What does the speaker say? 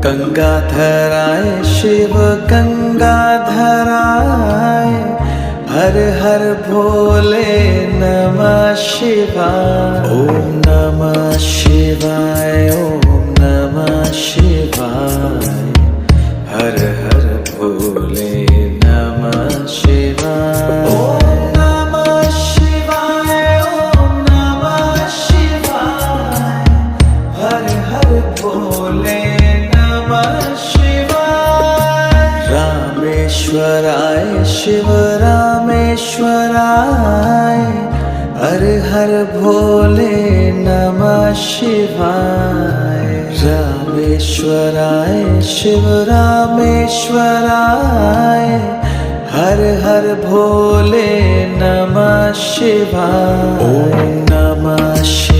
गंगाधराय शिव गंगाधराय, हर हर भोले नमः शिवाय। ओम नमः शिवाय, ओम नमः शिवाय, हर हर भोले नमः शिवाय। ओम नमः शिवाय, ओम नमः शिवाय, हर हर भोले नमः शिवाय। रामेश्वराय शिव रामेश्वराय, हर हर भोले नमः शिवाय। रामेश्वराय शिव रामेश्वराय, हर हर भोले नमः शिवाय। ओम नमः शिवाय।